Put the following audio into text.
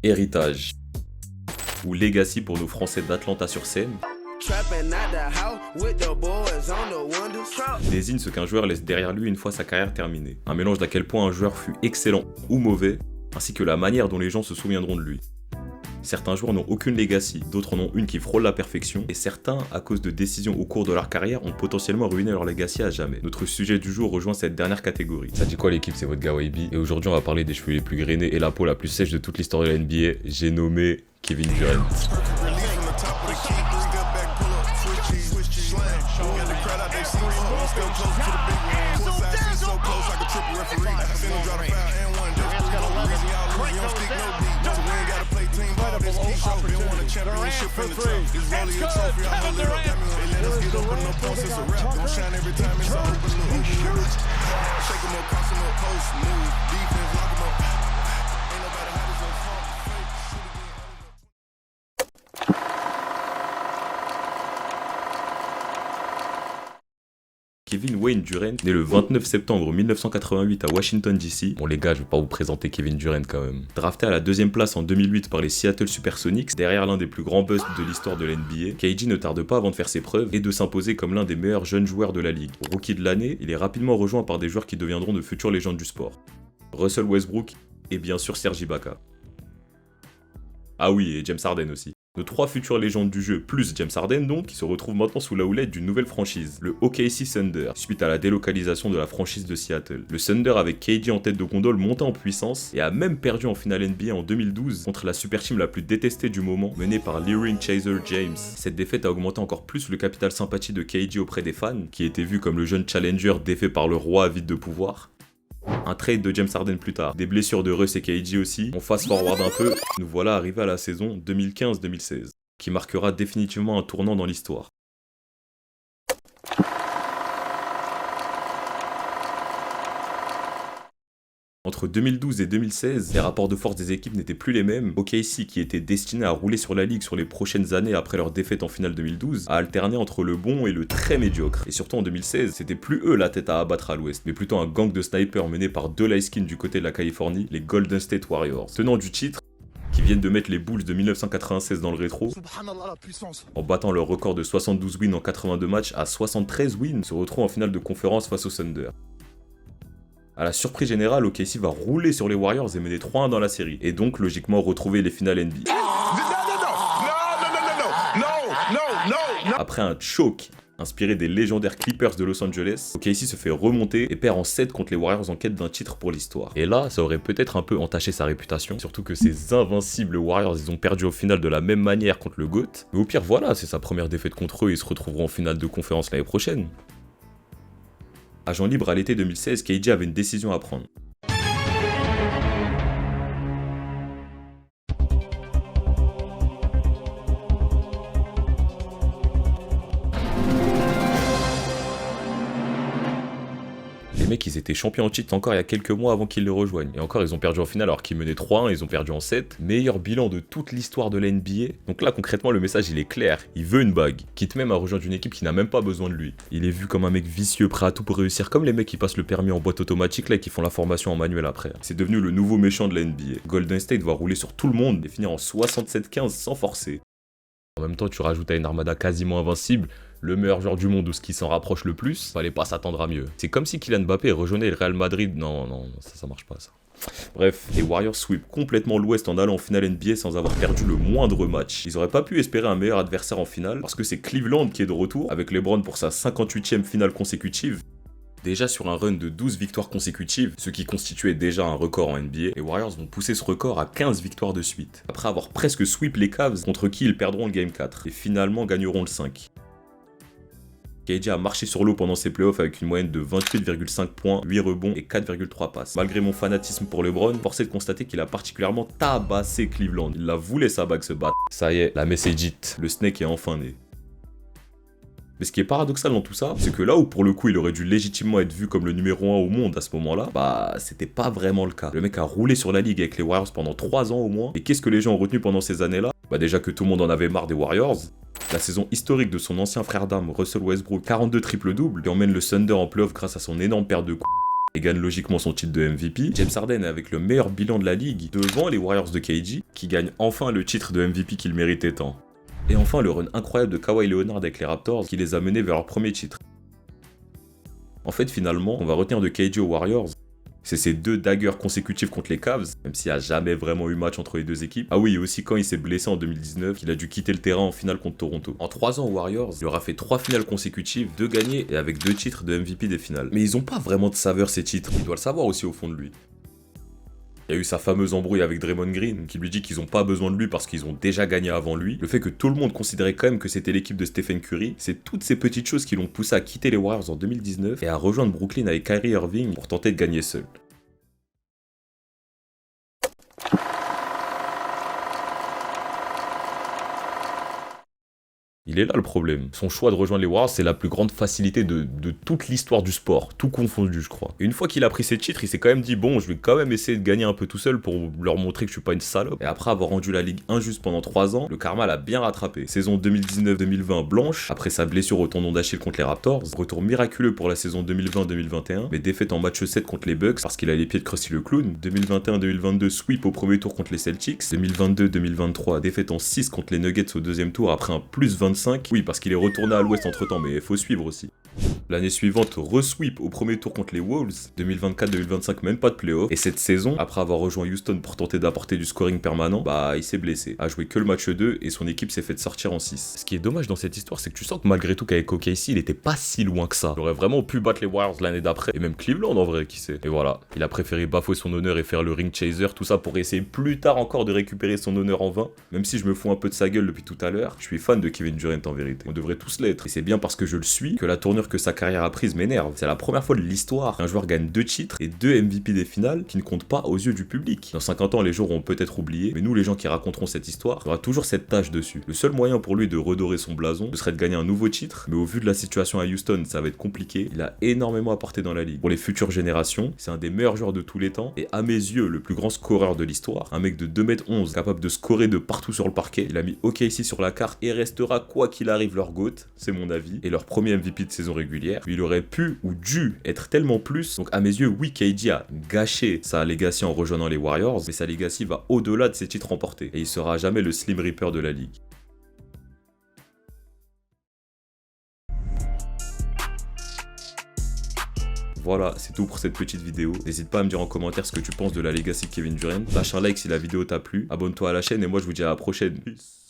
Héritage ou Legacy pour nos Français d'Atlanta-sur-Seine désigne ce qu'un joueur laisse derrière lui une fois sa carrière terminée. Un mélange d'à quel point un joueur fut excellent ou mauvais, ainsi que la manière dont les gens se souviendront de lui. Certains joueurs n'ont aucune legacy, d'autres en ont une qui frôle la perfection, et certains, à cause de décisions au cours de leur carrière, ont potentiellement ruiné leur legacy à jamais. Notre sujet du jour rejoint cette dernière catégorie. Ça dit quoi l'équipe, c'est votre gars Wavy, et aujourd'hui on va parler des cheveux les plus grainés et la peau la plus sèche de toute l'histoire de la NBA, j'ai nommé Kevin Durant. Kevin Wayne Durant, né le 29 septembre 1988 à Washington DC. Bon les gars, je vais pas vous présenter Kevin Durant quand même. Drafté à la deuxième place en 2008 par les Seattle Supersonics, derrière l'un des plus grands busts de l'histoire de l'NBA, KG ne tarde pas avant de faire ses preuves et de s'imposer comme l'un des meilleurs jeunes joueurs de la ligue. Rookie de l'année, il est rapidement rejoint par des joueurs qui deviendront de futures légendes du sport. Russell Westbrook et bien sûr Serge Ibaka. Ah oui, et James Harden aussi. Nos trois futures légendes du jeu, plus James Harden donc, qui se retrouvent maintenant sous la houlette d'une nouvelle franchise, le OKC Thunder, suite à la délocalisation de la franchise de Seattle. Le Thunder avec KD en tête de gondole monta en puissance et a même perdu en finale NBA en 2012 contre la super team la plus détestée du moment, menée par Leering Chaser James. Cette défaite a augmenté encore plus le capital sympathie de KD auprès des fans, qui était vu comme le jeune challenger défait par le roi avide de pouvoir. Un trade de James Harden plus tard, des blessures de Russ et KG aussi, on fast forward un peu, nous voilà arrivés à la saison 2015-2016, qui marquera définitivement un tournant dans l'histoire. Entre 2012 et 2016, les rapports de force des équipes n'étaient plus les mêmes. OKC, qui était destiné à rouler sur la ligue sur les prochaines années après leur défaite en finale 2012, a alterné entre le bon et le très médiocre. Et surtout en 2016, c'était plus eux la tête à abattre à l'ouest, mais plutôt un gang de snipers mené par deux light skins du côté de la Californie, les Golden State Warriors. Tenants du titre, qui viennent de mettre les Bulls de 1996 dans le rétro, en battant leur record de 72 wins en 82 matchs à 73 wins, se retrouvent en finale de conférence face au Thunder. À la surprise générale, OKC va rouler sur les Warriors et mener 3-1 dans la série, et donc logiquement retrouver les finales NBA. Après un choke inspiré des légendaires Clippers de Los Angeles, OKC se fait remonter et perd en 7 contre les Warriors en quête d'un titre pour l'histoire. Et là, ça aurait peut-être un peu entaché sa réputation, surtout que ces invincibles Warriors, ils ont perdu au final de la même manière contre le GOAT. Mais au pire, voilà, c'est sa première défaite contre eux, ils se retrouveront en finale de conférence l'année prochaine. Agent libre à l'été 2016, KG avait une décision à prendre. Les mecs, ils étaient champions en titre encore il y a quelques mois avant qu'ils les rejoignent. Et encore, ils ont perdu en finale alors qu'ils menaient 3-1, ils ont perdu en 7. Meilleur bilan de toute l'histoire de la NBA. Donc là, concrètement, le message, il est clair. Il veut une bague. Quitte même à rejoindre une équipe qui n'a même pas besoin de lui. Il est vu comme un mec vicieux, prêt à tout pour réussir, comme les mecs qui passent le permis en boîte automatique là et qui font la formation en manuel après. C'est devenu le nouveau méchant de la NBA. Golden State va rouler sur tout le monde et finir en 67-15 sans forcer. En même temps, tu rajoutes à une armada quasiment invincible le meilleur joueur du monde ou ce qui s'en rapproche le plus, fallait pas s'attendre à mieux. C'est comme si Kylian Mbappé rejoignait le Real Madrid. Non, ça marche pas ça. Bref, les Warriors sweep complètement l'Ouest en allant en finale NBA sans avoir perdu le moindre match. Ils auraient pas pu espérer un meilleur adversaire en finale parce que c'est Cleveland qui est de retour avec LeBron pour sa 58e finale consécutive. Déjà sur un run de 12 victoires consécutives, ce qui constituait déjà un record en NBA, les Warriors vont pousser ce record à 15 victoires de suite, après avoir presque sweep les Cavs contre qui ils perdront le Game 4, et finalement gagneront le 5. KD a marché sur l'eau pendant ses playoffs avec une moyenne de 28,5 points, 8 rebonds et 4,3 passes. Malgré mon fanatisme pour LeBron, force est de constater qu'il a particulièrement tabassé Cleveland. Il la voulait sa bague se battre. Ça y est, la messe est dite, le snake est enfin né. Mais ce qui est paradoxal dans tout ça, c'est que là où pour le coup il aurait dû légitimement être vu comme le numéro 1 au monde à ce moment-là, bah c'était pas vraiment le cas. Le mec a roulé sur la ligue avec les Warriors pendant 3 ans au moins, et qu'est-ce que les gens ont retenu pendant ces années-là? Bah déjà que tout le monde en avait marre des Warriors, la saison historique de son ancien frère d'armes Russell Westbrook, 42 triple-doubles, qui emmène le Thunder en playoff grâce à son énorme perte de coups, et gagne logiquement son titre de MVP. James Harden est avec le meilleur bilan de la ligue devant les Warriors de KG, qui gagnent enfin le titre de MVP qu'il méritait tant. Et enfin le run incroyable de Kawhi Leonard avec les Raptors qui les a menés vers leur premier titre. En fait finalement, on va retenir de KG aux Warriors, c'est ces 2 daggers consécutifs contre les Cavs, même s'il n'y a jamais vraiment eu match entre les 2 équipes. Ah oui, et aussi quand il s'est blessé en 2019, qu'il a dû quitter le terrain en finale contre Toronto. En 3 ans aux Warriors, il aura fait 3 finales consécutives, 2 gagnées et avec 2 titres de MVP des finales. Mais ils ont pas vraiment de saveur ces titres, il doit le savoir aussi au fond de lui. Il y a eu sa fameuse embrouille avec Draymond Green, qui lui dit qu'ils n'ont pas besoin de lui parce qu'ils ont déjà gagné avant lui. Le fait que tout le monde considérait quand même que c'était l'équipe de Stephen Curry, c'est toutes ces petites choses qui l'ont poussé à quitter les Warriors en 2019 et à rejoindre Brooklyn avec Kyrie Irving pour tenter de gagner seul. Il est là le problème. Son choix de rejoindre les Warriors, c'est la plus grande facilité de toute l'histoire du sport, tout confondu je crois. Et une fois qu'il a pris ses titres, il s'est quand même dit bon, je vais quand même essayer de gagner un peu tout seul pour leur montrer que je suis pas une salope. Et après avoir rendu la ligue injuste pendant 3 ans, le karma l'a bien rattrapé. Saison 2019-2020 blanche, après sa blessure au tendon d'Achille contre les Raptors, retour miraculeux pour la saison 2020-2021, mais défaite en match 7 contre les Bucks parce qu'il a les pieds de Krusty le Clown. 2021-2022 sweep au premier tour contre les Celtics. 2022-2023 défaite en 6 contre les Nuggets au deuxième tour après un plus 25. Oui, parce qu'il est retourné à l'ouest entre temps, mais il faut suivre aussi. L'année suivante, re-sweep au premier tour contre les Wolves. 2024-2025, même pas de playoff. Et cette saison, après avoir rejoint Houston pour tenter d'apporter du scoring permanent, bah il s'est blessé. A joué que le match 2 et son équipe s'est fait sortir en 6. Ce qui est dommage dans cette histoire, c'est que tu sens que malgré tout qu'avec OKC, il était pas si loin que ça. Il aurait vraiment pu battre les Warriors l'année d'après, et même Cleveland en vrai, qui sait. Et voilà, il a préféré bafouer son honneur et faire le ring chaser, tout ça pour essayer plus tard encore de récupérer son honneur en vain. Même si je me fous un peu de sa gueule depuis tout à l'heure, je suis fan de Kevin Durant en vérité. On devrait tous l'être. Et c'est bien parce que je le suis que la tournure que sa carrière a prise m'énerve. C'est la première fois de l'histoire qu'un joueur gagne 2 titres et 2 MVP des finales qui ne comptent pas aux yeux du public. Dans 50 ans, les gens auront peut-être oublié, mais nous, les gens qui raconteront cette histoire, il y aura toujours cette tâche dessus. Le seul moyen pour lui de redorer son blason, ce serait de gagner un nouveau titre, mais au vu de la situation à Houston, ça va être compliqué. Il a énormément apporté dans la ligue. Pour les futures générations, c'est un des meilleurs joueurs de tous les temps et à mes yeux, le plus grand scoreur de l'histoire. Un mec de 2m11, capable de scorer de partout sur le parquet. Il a mis OKC sur la carte et restera quoi qu'il arrive leur GOAT, c'est mon avis, et leur premier MVP de saison régulière. Il aurait pu ou dû être tellement plus. Donc à mes yeux, oui, KD a gâché sa legacy en rejoignant les Warriors, mais sa legacy va au-delà de ses titres remportés et il sera jamais le Slim Reaper de la ligue. Voilà, c'est tout pour cette petite vidéo. N'hésite pas à me dire en commentaire ce que tu penses de la legacy de Kevin Durant. Lâche un like si la vidéo t'a plu, abonne-toi à la chaîne et moi je vous dis à la prochaine. Peace.